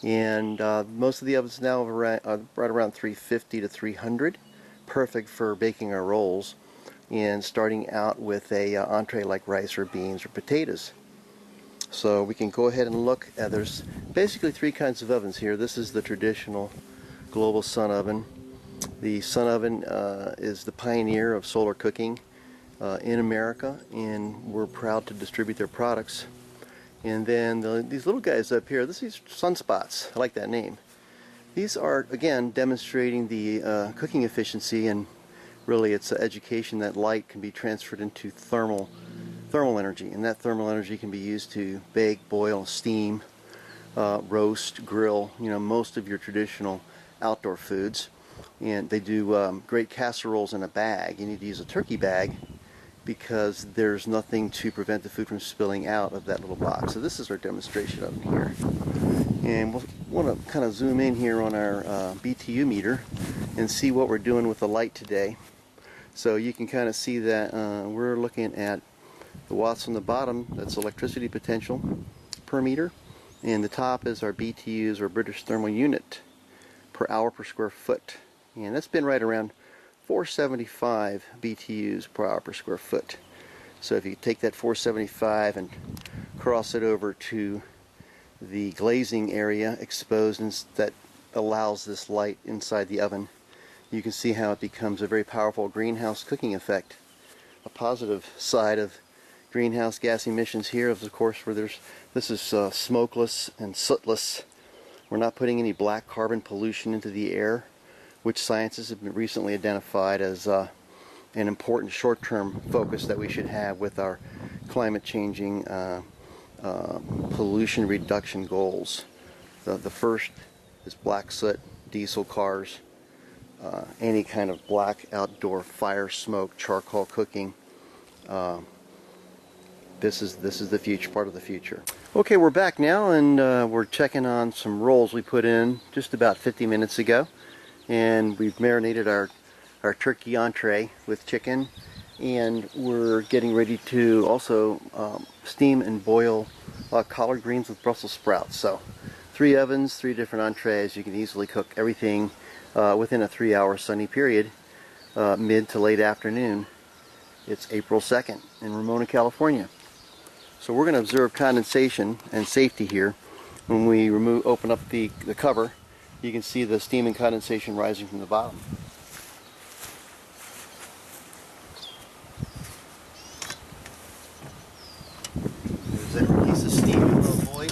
And most of the ovens now are right around 350 to 300, perfect for baking our rolls and starting out with a entree like rice or beans or potatoes. So we can go ahead and look at, there's basically three kinds of ovens here. This is the traditional Global Sun Oven. The Sun Oven is the pioneer of solar cooking in America, and we're proud to distribute their products. And then these little guys up here, this is Sunspots. I like that name. These are, again, demonstrating the cooking efficiency, and really it's an education that light can be transferred into thermal energy, and that thermal energy can be used to bake, boil, steam, roast, grill, most of your traditional outdoor foods. And they do great casseroles in a bag. You need to use a turkey bag because there's nothing to prevent the food from spilling out of that little box. So this is our demonstration of it here. And we'll want to kind of zoom in here on our BTU meter and see what we're doing with the light today. So you can kind of see that we're looking at the watts on the bottom, that's electricity potential per meter, and the top is our BTUs, or British Thermal Unit, per hour per square foot. And that's been right around 475 BTUs per hour per square foot. So if you take that 475 and cross it over to the glazing area exposed, and that allows this light inside the oven, you can see how it becomes a very powerful greenhouse cooking effect. A positive side of greenhouse gas emissions here is, of course, where this is smokeless and sootless. We're not putting any black carbon pollution into the air, which scientists have recently identified as an important short-term focus that we should have with our climate changing pollution reduction goals. The first is black soot, diesel cars, any kind of black outdoor fire, smoke, charcoal cooking. This is the future, part of the future. Okay, we're back now, and we're checking on some rolls we put in just about 50 minutes ago. And we've marinated our turkey entree with chicken, and we're getting ready to also steam and boil collard greens with Brussels sprouts. So 3 ovens, 3 different entrees. You can easily cook everything within a 3-hour sunny period, mid to late afternoon. It's April 2nd in Ramona, California. So we're going to observe condensation and safety here. When we open up the cover, you can see the steam and condensation rising from the bottom. There's that release of steam, oh boy.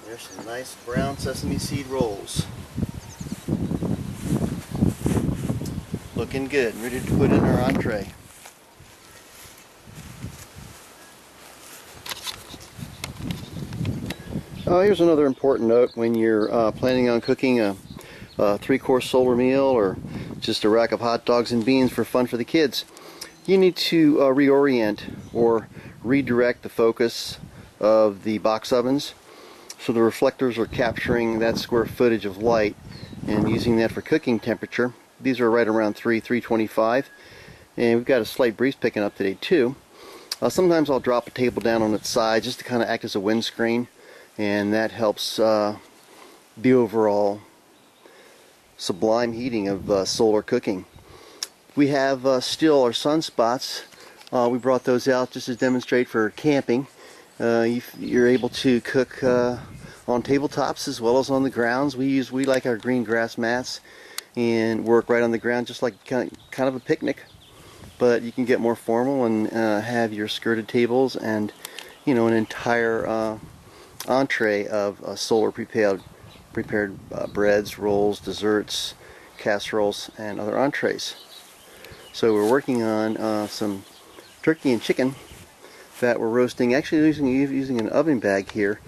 There's some nice brown sesame seed rolls. Looking good, ready to put in our entree. Here's another important note when you're planning on cooking a 3-course solar meal, or just a rack of hot dogs and beans for fun for the kids. You need to reorient or redirect the focus of the box ovens so the reflectors are capturing that square footage of light and using that for cooking temperature. These are right around 325, and we've got a slight breeze picking up today too. Sometimes I'll drop a table down on its side just to kind of act as a windscreen, and that helps the overall sublime heating of solar cooking. We have still our Sunspots. We brought those out just to demonstrate for camping. You're able to cook on tabletops as well as on the grounds. We like our green grass mats and work right on the ground, just like kind of a picnic. But you can get more formal and have your skirted tables and an entire entree of solar prepared breads, rolls, desserts, casseroles, and other entrees. So we're working on some turkey and chicken that we're roasting, actually using an oven bag here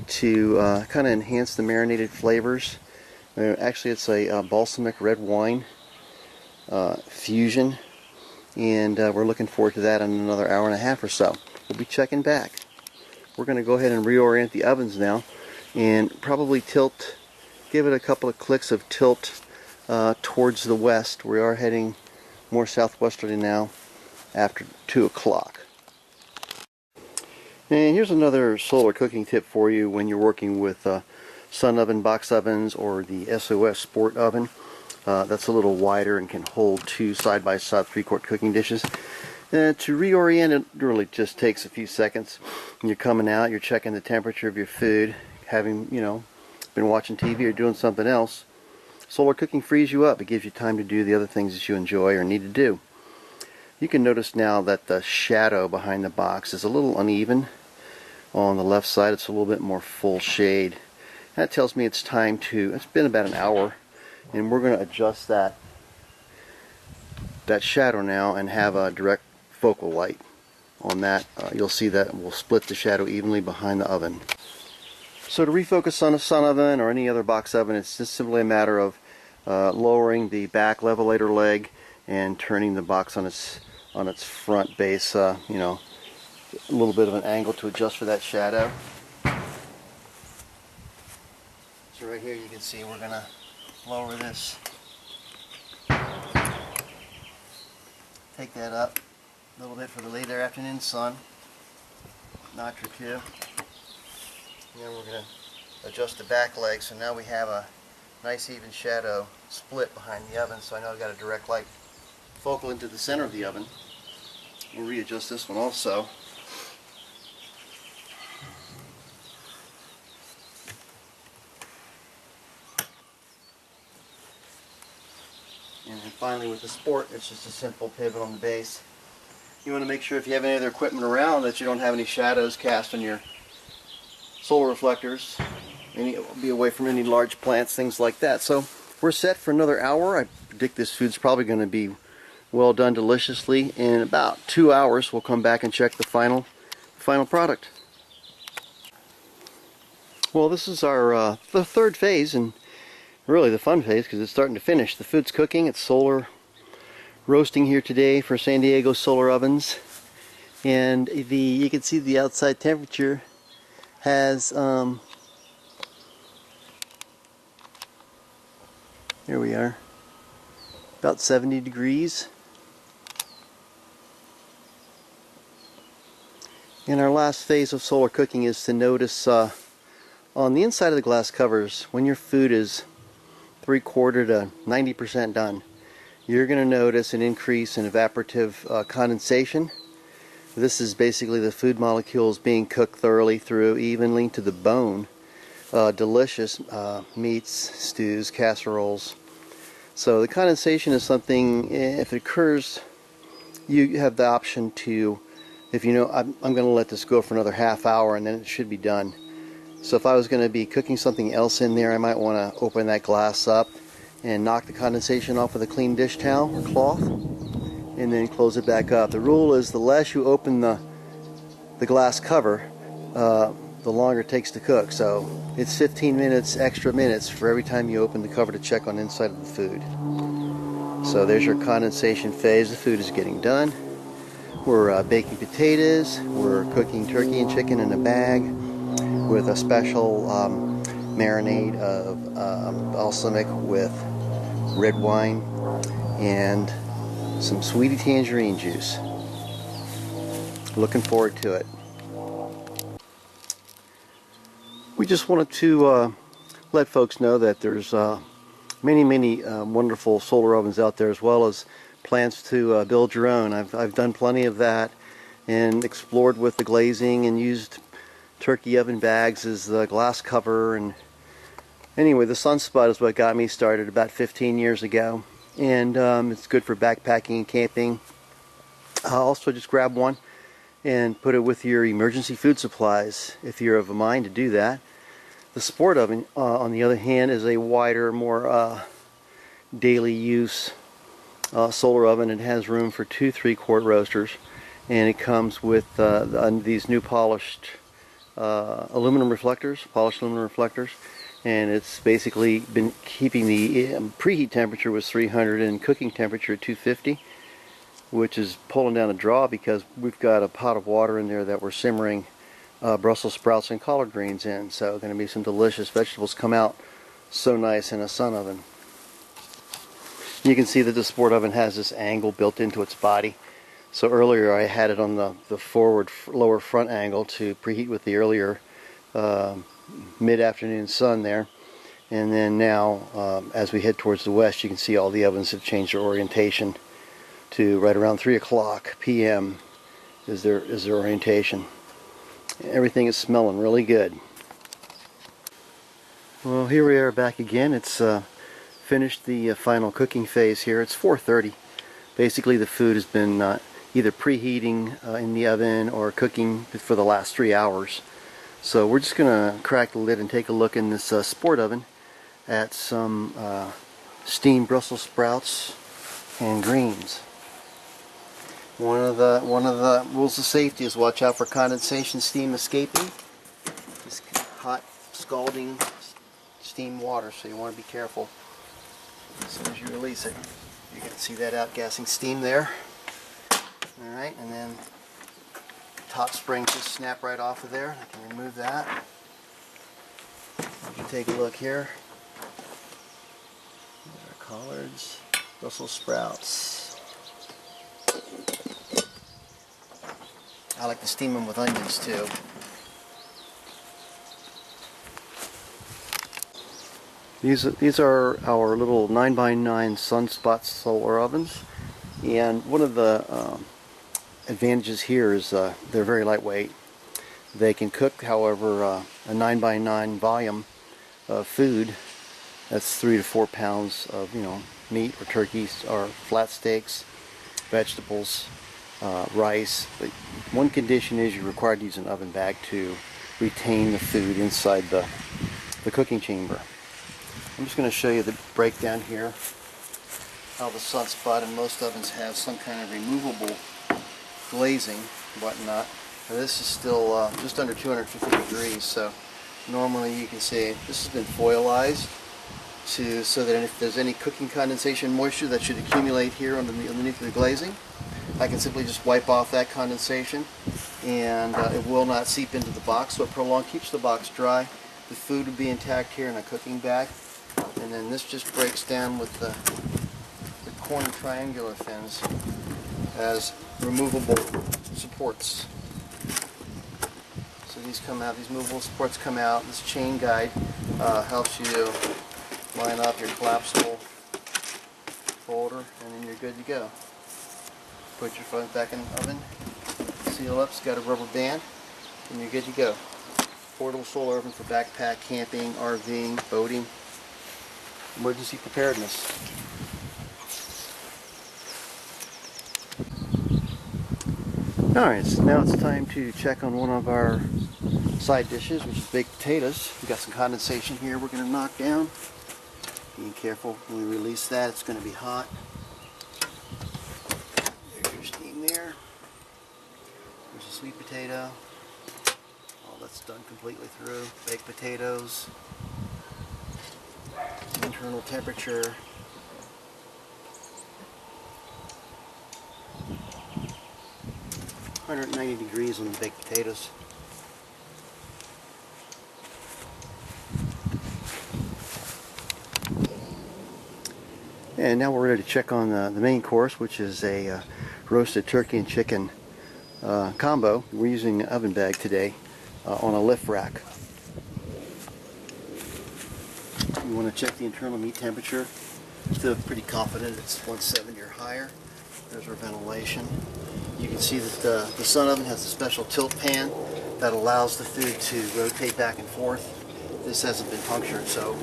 to kind of enhance the marinated flavors. Actually, it's a balsamic red wine fusion, and we're looking forward to that in another hour and a half or so. We'll be checking back. We're going to go ahead and reorient the ovens now, and probably give it a couple of clicks of tilt towards the west. We are heading more southwesterly now after 2 o'clock. And here's another solar cooking tip for you when you're working with Sun Oven box ovens or the SOS Sport Oven. That's a little wider and can hold 2 side-by-side 3-quart cooking dishes. To reorient, it really just takes a few seconds. When you're coming out, you're checking the temperature of your food, having, been watching TV or doing something else. Solar cooking frees you up. It gives you time to do the other things that you enjoy or need to do. You can notice now that the shadow behind the box is a little uneven. On the left side, it's a little bit more full shade. That tells me it's time to, it's been about an hour, and we're going to adjust that shadow now and have a direct focal light on that. You'll see that we'll split the shadow evenly behind the oven. So to refocus on a Sun Oven or any other box oven, it's just simply a matter of lowering the back levelator leg and turning the box on its front base, a little bit of an angle to adjust for that shadow. So right here you can see we're going to lower this. Take that up a little bit for the later afternoon sun, notch or two. And then we're going to adjust the back leg, so now we have a nice even shadow split behind the oven, so I know I've got a direct light focal into the center of the oven. We'll readjust this one also. And then finally with the Sport, it's just a simple pivot on the base. You want to make sure if you have any other equipment around that you don't have any shadows cast on your solar reflectors. Be away from any large plants, things like that. So we're set for another hour. I predict this food's probably going to be well done deliciously. In about 2 hours we'll come back and check the final product. Well, this is our the third phase, and really the fun phase because it's starting to finish. The food's cooking. It's solar roasting here today for San Diego Solar Ovens, and you can see the outside temperature has here we are, about 70 degrees. And our last phase of solar cooking is to notice on the inside of the glass covers, when your food is 3/4 to 90% done, you're going to notice an increase in evaporative condensation. This is basically the food molecules being cooked thoroughly through, evenly to the bone. Delicious meats, stews, casseroles. So the condensation is something, if it occurs, you have the option to, if you know, I'm going to let this go for another half hour and then it should be done. So if I was going to be cooking something else in there, I might want to open that glass up and knock the condensation off with a clean dish towel or cloth and then close it back up. The rule is the less you open the glass cover, the longer it takes to cook. So it's 15 extra minutes for every time you open the cover to check on the inside of the food. So there's your condensation phase. The food is getting done. We're baking potatoes. We're cooking turkey and chicken in a bag with a special marinade of balsamic with red wine and some sweetie tangerine juice. Looking forward to it. We just wanted to let folks know that there's many wonderful solar ovens out there, as well as plans to build your own. I've done plenty of that and explored with the glazing and used turkey oven bags as the glass cover. And anyway, the Sunspot is what got me started about 15 years ago, and it's good for backpacking and camping. Also, just grab one and put it with your emergency food supplies if you're of a mind to do that. The Sport Oven, on the other hand, is a wider, more daily use solar oven. It has room for 2 3-quart roasters, and it comes with these new polished aluminum reflectors, and it's basically been keeping the preheat temperature was 300 and cooking temperature at 250, which is pulling down the draw because we've got a pot of water in there that we're simmering Brussels sprouts and collard greens in. So going to be some delicious vegetables come out so nice in a Sun Oven. You can see that the Sport Oven has this angle built into its body. So earlier I had it on the forward lower front angle to preheat with the earlier mid-afternoon sun there. And then now, as we head towards the west, you can see all the ovens have changed their orientation to right around 3 o'clock p.m. is their orientation. Everything is smelling really good. Well, here we are back again. It's finished the final cooking phase here. It's 4:30. Basically, the food has been either preheating in the oven or cooking for the last 3 hours. So we're just going to crack the lid and take a look in this sport oven at some steamed Brussels sprouts and greens. One of the rules of safety is watch out for condensation steam escaping. It's hot, scalding steam water, so you want to be careful as soon as you release it. You can see that outgassing steam there. Alright, and then top spring just snap right off of there. I can remove that. You can take a look here. These are collards, Brussels sprouts. I like to steam them with onions too. These are our little 9x9 Sunspot solar ovens, and one of the advantages here is they're very lightweight. They can cook, however, a 9x9 volume of food. That's 3 to 4 pounds of meat or turkeys or flat steaks, vegetables, rice. But one condition is you're required to use an oven bag to retain the food inside the cooking chamber. I'm just going to show you the breakdown here. How the Sunspot and most ovens have some kind of removable glazing, whatnot. Now this is still just under 250 degrees, so normally you can see this has been foilized so that if there's any cooking condensation moisture that should accumulate here underneath the glazing, I can simply just wipe off that condensation, and it will not seep into the box, so it keeps the box dry. The food will be intact here in a cooking bag. And then this just breaks down with the corner triangular fins as removable supports. So these come out, these movable supports come out. This chain guide helps you line up your collapsible folder, and then you're good to go. Put your phone back in the oven, seal up, it's got a rubber band, and you're good to go. Portable solar oven for backpack, camping, RVing, boating. Emergency preparedness. Alright, so now it's time to check on one of our side dishes, which is baked potatoes. We've got some condensation here we're going to knock down. Be careful when we release that, it's going to be hot. There's your steam there. There's a sweet potato. All that's done completely through. Baked potatoes. Internal temperature. (190 degrees on the baked potatoes. And now we're ready to check on the main course, which is a roasted turkey and chicken combo. We're using an oven bag today on a lift rack. We want to check the internal meat temperature. Still pretty confident it's 170 or higher. There's our ventilation. You can see that the Sun Oven has a special tilt pan that allows the food to rotate back and forth. This hasn't been punctured, so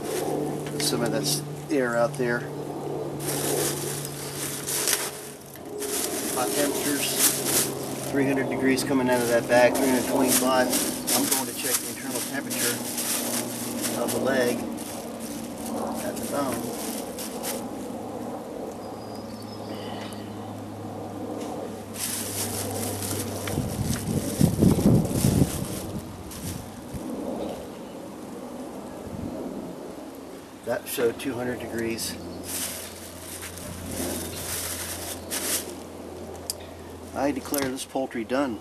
some of that's air out there. Hot temperatures, 300 degrees coming out of that bag, 325. I'm going to check the internal temperature of the leg at the bone. That showed 200 degrees. I declare this poultry done.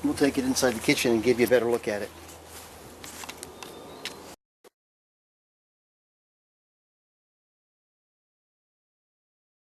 We'll take it inside the kitchen and give you a better look at it.